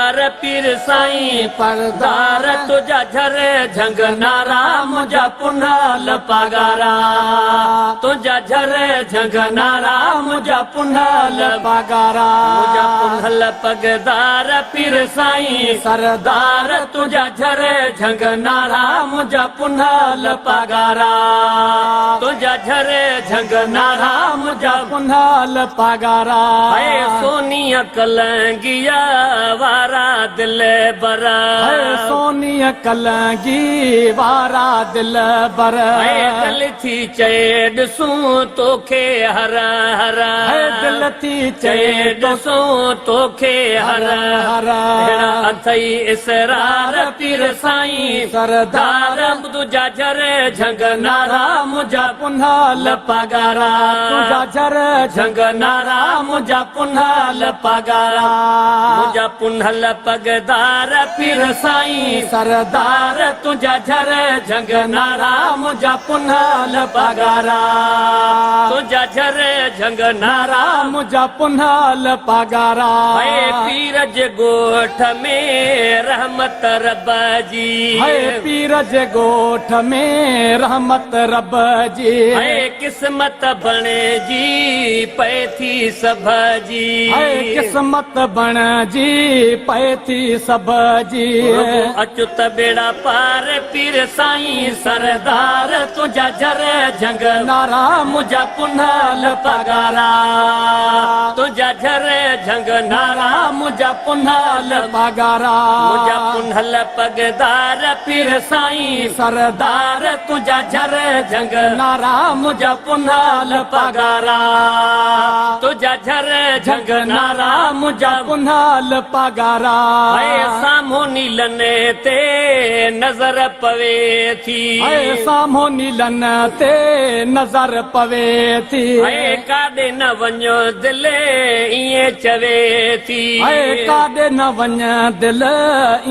पगदार पीर साईं परदार तुझा झरे झंग नारा मुझा पुन्हाल पगारा तुझा झरे झंग नारा मुझा पुन्हाल पगारा मुझा पुन्हल पगदार पीर साईं सरदार तुझा झरे झंग नारा मुझा पुन्हाल पगारा तुझा झरे झंग नारा मुझा पुन्हाल पगारा सोनिया कलंगिया वारा दिल बरा सोनिया कलंगी वारा दिल बर दिल थी चए ॾिसूं तोखे हर हर दिल थी चए ॾिसूं तोखे हर हर अथई इसरार पीर साईं सरदार तुझा झरे झंग नारा मुझा पुन्हाल पगारा तुझा झरे झंग नारा मुझा पुन्हाल पगारा मुझा पुन्हल पगदार पीर साईं सरदार तुझा झरे झंग नारा मुझा पुन्हाल पगारा तुझा झरे झंग नारा मुझा पुन्हाल पगारा पीर जे गोठ में रहमत रब जी पीर जे गोठ में रहमत रब जी किस्मत बणे जी पए थी सभ जी किस्मत बण जी पए थी सभ जी अचुत बेड़ा पार पीर साईं सरदार तुझा झरे झंग नारा मुझा पुन्हाल पगारा तुझा झरे झंग नारा मुझा पुन्हाल पगारा मुझा पुन्हल पगदार पीर साईं सरदार तुझा झरे झंग नारा मुझा पुन्हाल पगारा तुझा झरे झंग नारा मुझा पुन्हाल पगारा साम्हूं नीलन ते नज़र पवे थी साम्हूं नीलन ते नज़र पवे थी काॾे न वञो दिल ईअं चवे थी काॾे न वञ दिल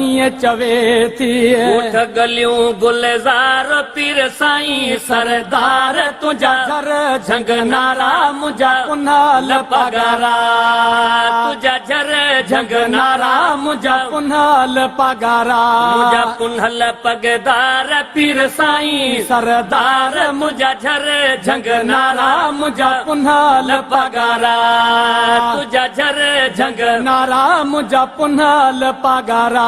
ईअं चवे थी उठ गलियूं गुलज़ार पीर साईं सरदार तुझा झर झंग नारा मुझा पुन्हाल पगारा तुझा झरे झंग नारा मुझा पुन्हाल पगारा मुझा पुन्हल पगदार पीर साईं सरदार मुझा झरे झंग नारा मुझा पुन्हाल पगारा तुझा झरे झंग नारा मुझा पुन्हाल पगारा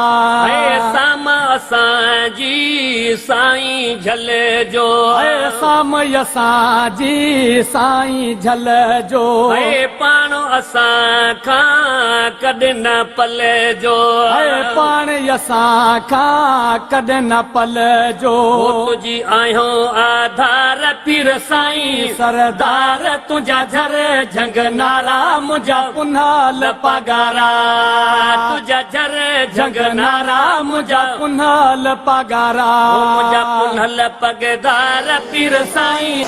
साम असांजी साईं झल जो साम असांजी साईं झल जो पाण असां खां कॾहिं न पल जो पाण असां खां कॾहिं न पल जो तुझी आहियो आधार पीर साईं सरदार तुझा झरे झंग नारा मुझा पुन्हाल पगारा तुझा झरे झंग नारा मुझा पुन्हाल पगारा मुझा पुन्हल पगदार पीर साईं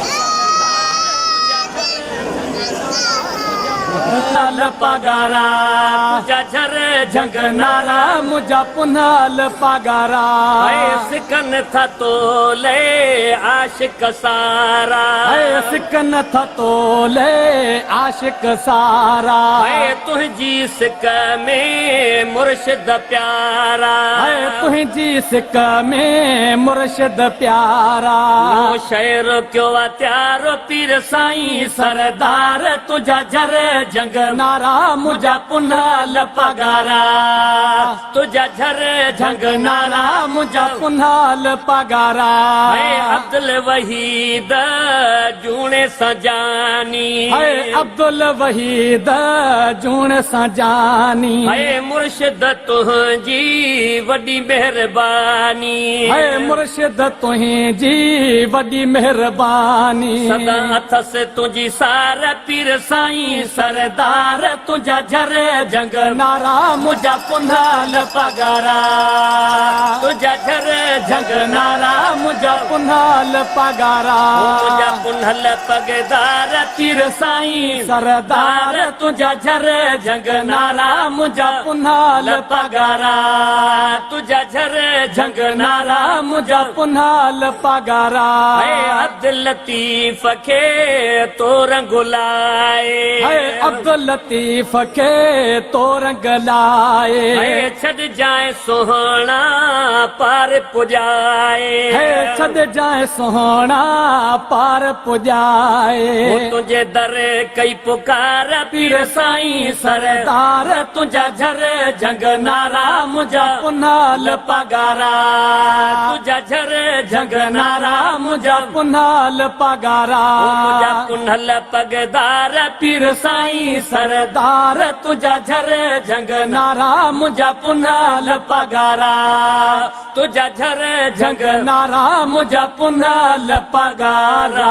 पुन्हाल पगारा तुझा झरे झंग नारा मुझा पुन्हाल पगारा सिकन था तोले आशिक सारा सिकन था तोले आशिक सारा तुझी सिक में मुर्शिद प्यारा तुझी सिक में मुर्शिद प्यारा शेर क्यों त्यारो पीर साईं सरदार तुझा झरे झंग नारा मुझा पुन्हाल पगारा तुझा झरे झंग नारा मुझा पुन्हाल पगारा अब्दुल वहीद जूणे सजानी अब्दुल वहीद जूणे सजानी मुर्शिद तुझी वॾी मेहरबानी मुर्शिद तुझी वॾी मेहरबानी सदा अथस तुझी सार पीर साईं सरदार तुझा झरे झंग नारा मुझा पुन्हाल पगारा तुझा झरे झंग नारा मुझा पुन्हाल पगारा मुझा पुन्हल पगदार पीर साईं सरदार तुझा झरे झंग नारा मुझा पुन्हाल पगारा तुझा झरे झंग नारा मुझा पुन्हाल पगारा अब्दुल लतीफ खे तो रंग लाए अब्दुल लतीफ खे तो रंग लाए छड़ जाए सोहना पार पुजाए छड़ जाए सोहना पार पुजाए तुझे दर कई पुकार पीर साईं सरदार तुझा झर झंग नारा मुझा पुनाल पगारा तुझा झर झंग नारा मुझा पुनाल पगारा मुझा पुनल पगदार पीर साईं सरदार तुझा झर झंग नारा मुझा पुनाल पगारा तुझा झर झंग नारा मुझा पुनाल पगारा